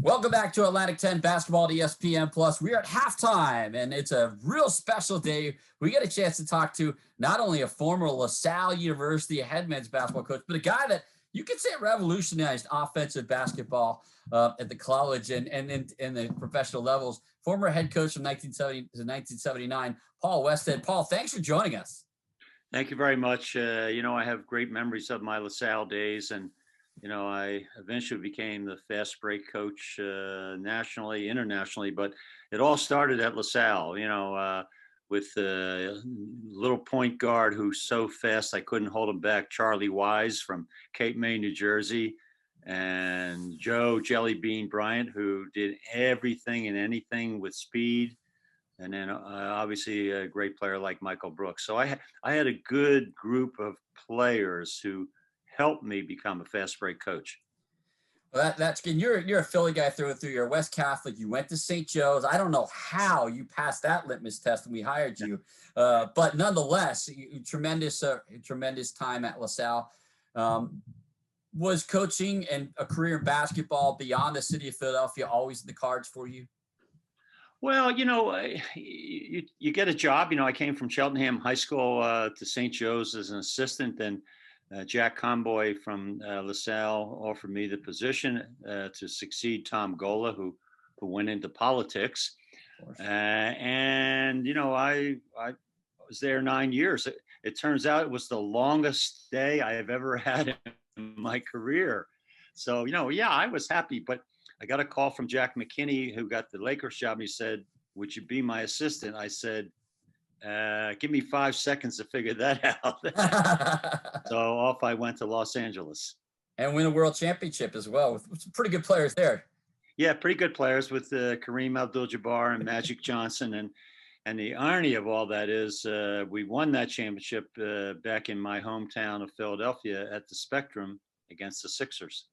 Welcome back to Atlantic 10 Basketball at ESPN Plus. We are at halftime, and it's a real special day. We get a chance to talk to not only a former LaSalle University head men's basketball coach, but a guy that you could say revolutionized offensive basketball at the college and in the professional levels. Former head coach from 1970 to 1979, Paul Westhead. Paul, thanks for joining us. Thank you very much. I have great memories of my LaSalle days, and I eventually became the fast break coach nationally, internationally, but it all started at LaSalle, with a little point guard who's so fast I couldn't hold him back, Charlie Wise from Cape May, New Jersey, and Joe Jelly Bean Bryant, who did everything and anything with speed. And then obviously a great player like Michael Brooks. So I had a good group of players who helped me become a fast break coach. Well, that's good. You're a Philly guy through and through. You're a West Catholic. You went to St. Joe's. I don't know how you passed that litmus test when we hired you, but nonetheless, tremendous time at LaSalle. Was coaching and a career in basketball beyond the city of Philadelphia always in the cards for you? Well, you get a job. I came from Cheltenham High School to St. Joe's as an assistant, and Jack Comboy from LaSalle offered me the position to succeed Tom Gola, who went into politics. I was there 9 years. It turns out it was the longest stay I have ever had in my career. So, I was happy, but I got a call from Jack McKinney, who got the Lakers job. He said, "Would you be my assistant?" I said, "Give me 5 seconds to figure that out." So off I went to Los Angeles. And win a world championship as well with some pretty good players there. Yeah, pretty good players with Kareem Abdul-Jabbar and Magic Johnson. And the irony of all that is we won that championship back in my hometown of Philadelphia at the Spectrum against the Sixers.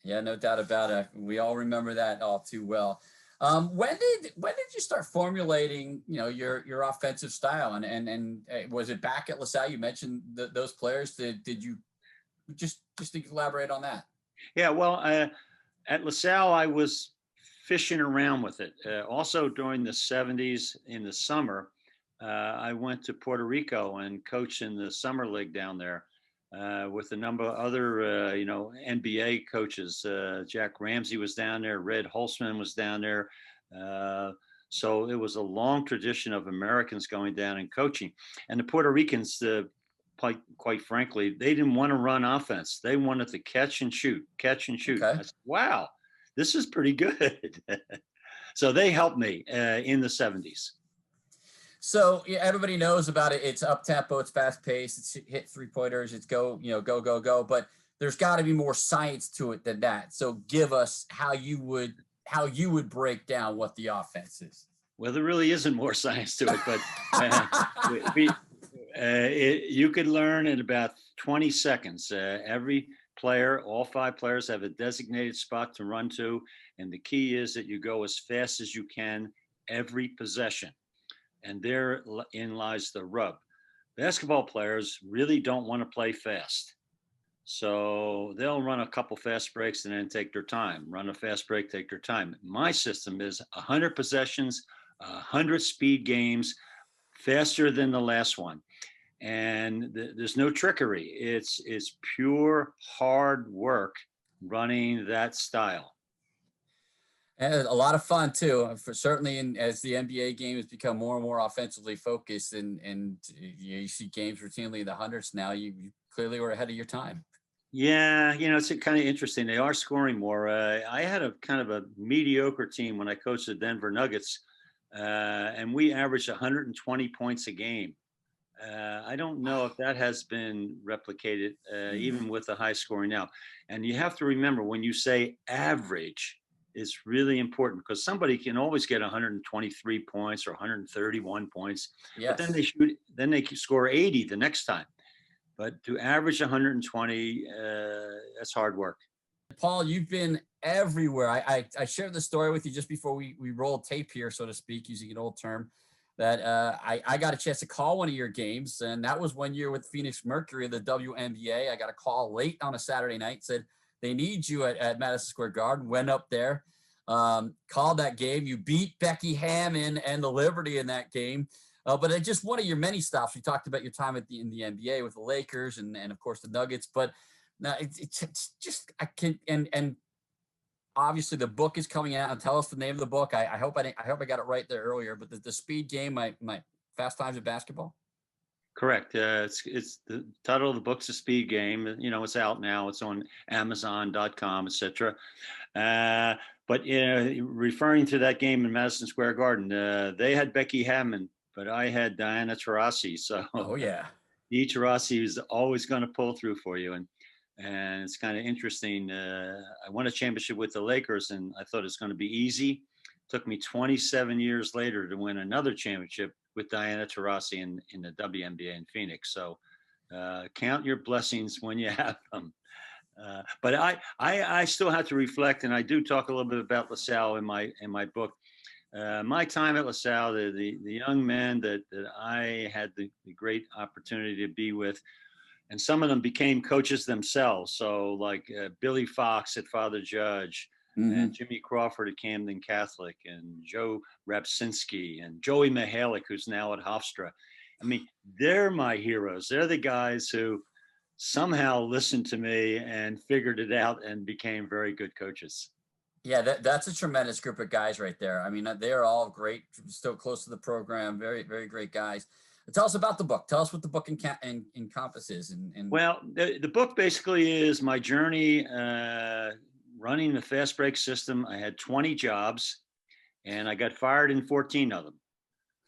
Yeah, no doubt about it. We all remember that all too well. When did you start formulating, your offensive style, and was it back at LaSalle? You mentioned those players. Did you just elaborate on that? Yeah, well, at LaSalle, I was fishing around with it. Also during the 70s in the summer, I went to Puerto Rico and coached in the summer league down there. With a number of other, NBA coaches. Jack Ramsey was down there. Red Holzman was down there. So it was a long tradition of Americans going down and coaching. And the Puerto Ricans, quite frankly, they didn't want to run offense. They wanted to catch and shoot. Okay. I said, wow, this is pretty good. So they helped me in the 70s. So everybody knows about it. It's up tempo. It's fast paced. It's hit 3-pointers. It's go. Go. But there's got to be more science to it than that. So give us how you would break down what the offense is. Well, there really isn't more science to it, but you could learn in about 20 seconds. Every player, all 5 players, have a designated spot to run to, and the key is that you go as fast as you can every possession. And therein lies the rub. Basketball players really don't want to play fast. So they'll run a couple fast breaks and then take their time. Run a fast break, take their time. My system is 100 possessions, 100 speed games, faster than the last one. And there's no trickery. It's pure hard work running that style. And a lot of fun too, certainly as the NBA game has become more and more offensively focused, and you see games routinely in the hundreds now. You clearly were ahead of your time. Yeah, it's kind of interesting. They are scoring more. I had a kind of a mediocre team when I coached the Denver Nuggets, and we averaged 120 points a game. I don't know if that has been replicated, even with the high scoring now. And you have to remember, when you say average, it's really important, because somebody can always get 123 points or 131 points, yes. But then they score 80 the next time. But to average 120, that's hard work. Paul, you've been everywhere. I shared the story with you just before we rolled tape here, so to speak, using an old term, that I got a chance to call one of your games, and that was one year with Phoenix Mercury of the WNBA. I got a call late on a Saturday night, said they need you at Madison Square Garden. Went up there. called that game. You beat Becky Hammond and the Liberty in that game. But it's just one of your many stops. We talked about your time in the NBA with the Lakers and of course the Nuggets. But now it's just and obviously the book is coming out. And tell us the name of the book. I hope I got it right there earlier. But the Speed Game, my Fast Times of Basketball. Correct. It's the title of the book's The Speed Game. You know, it's out now. It's on Amazon.com, etc. But referring to that game in Madison Square Garden, they had Becky Hammond, but I had Diana Taurasi. So, oh yeah, Dee Taurasi is always going to pull through for you, and it's kind of interesting. I won a championship with the Lakers, and I thought it's going to be easy. It took me 27 years later to win another championship with Diana Taurasi in the WNBA in Phoenix. So count your blessings when you have them. But I still have to reflect, and I do talk a little bit about LaSalle in my book. My time at LaSalle, the young men that I had the great opportunity to be with, and some of them became coaches themselves. So like Billy Fox at Father Judge, and Jimmy Crawford at Camden Catholic, and Joe Rapsinski, and Joey Mihalik, who's now at Hofstra. I mean, they're my heroes. They're the guys who somehow listened to me and figured it out and became very good coaches. Yeah, that's a tremendous group of guys right there. I mean, they're all great, still close to the program. Very, very great guys. Tell us about the book. Tell us what the book encompasses. Well, the book basically is my journey running the fast break system. I had 20 jobs, and I got fired in 14 of them.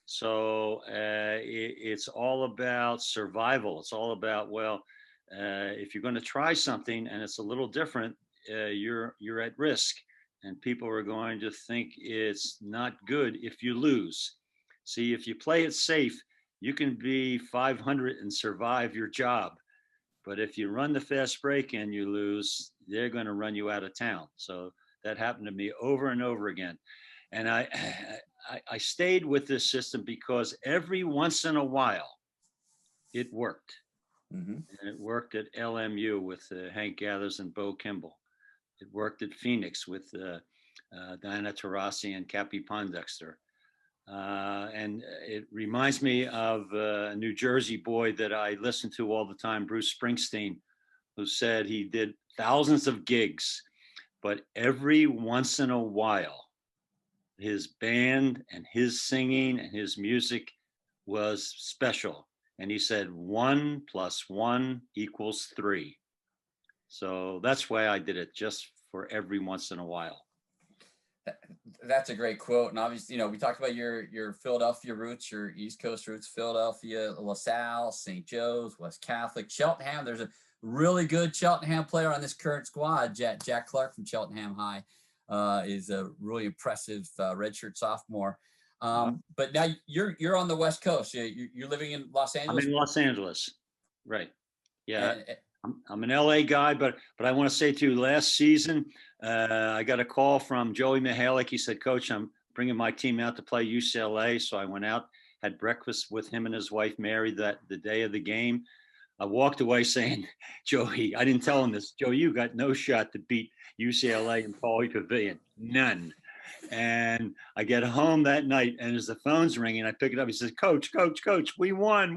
So it's all about survival. It's all about, if you're going to try something and it's a little different, you're at risk, and people are going to think it's not good if you lose. See, if you play it safe, you can be 500 and survive your job. But if you run the fast break and you lose, they're going to run you out of town. So that happened to me over and over again. And I stayed with this system because every once in a while it worked. And it worked at LMU with Hank Gathers and Bo Kimball. It worked at Phoenix with Diana Taurasi and Cappy Pondexter. And it reminds me of a New Jersey boy that I listened to all the time, Bruce Springsteen, who said he did thousands of gigs, but every once in a while, his band and his singing and his music was special. And he said 1 + 1 = 3. So that's why I did it, just for every once in a while. That's a great quote. And obviously, we talked about your Philadelphia roots, your East Coast roots, Philadelphia, LaSalle, St. Joe's, West Catholic, Cheltenham. There's a really good Cheltenham player on this current squad. Jack Clark from Cheltenham High is a really impressive redshirt sophomore. But now you're on the West Coast. You're living in Los Angeles. I'm in Los Angeles. Right. Yeah. I'm an LA guy, but I want to say to you, last season, I got a call from Joey Mihalik. He said, "Coach, I'm bringing my team out to play UCLA." So I went out, had breakfast with him and his wife, Mary, the day of the game. I walked away saying, "Joey," I didn't tell him this, "Joey, you got no shot to beat UCLA in Pauley Pavilion. None." And I get home that night, and as the phone's ringing, I pick it up. He says, Coach, we won.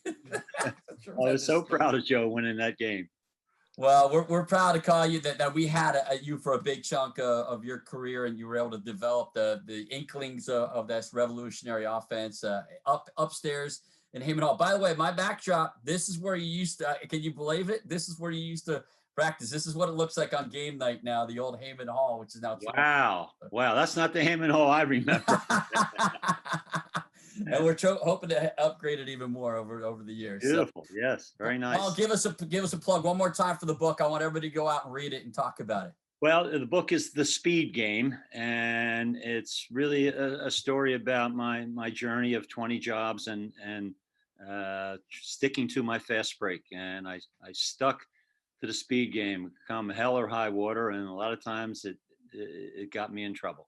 I was so proud of Joe winning that game. Well, we're proud to call you that we had you for a big chunk of your career, and you were able to develop the inklings of this revolutionary offense upstairs in Heyman Hall. By the way, my backdrop, this is where you used to, can you believe it? This is where you used to practice. This is what it looks like on game night now, the old Heyman Hall, which is now. Wow. That's not the Heyman Hall I remember. And we're hoping to upgrade it even more over the years. Beautiful. So, yes. Very nice. Paul, give us a plug one more time for the book. I want everybody to go out and read it and talk about it. Well, the book is The Speed Game, and it's really a story about my journey of 20 jobs and sticking to my fast break. And I stuck to the speed game, come hell or high water, and a lot of times it got me in trouble.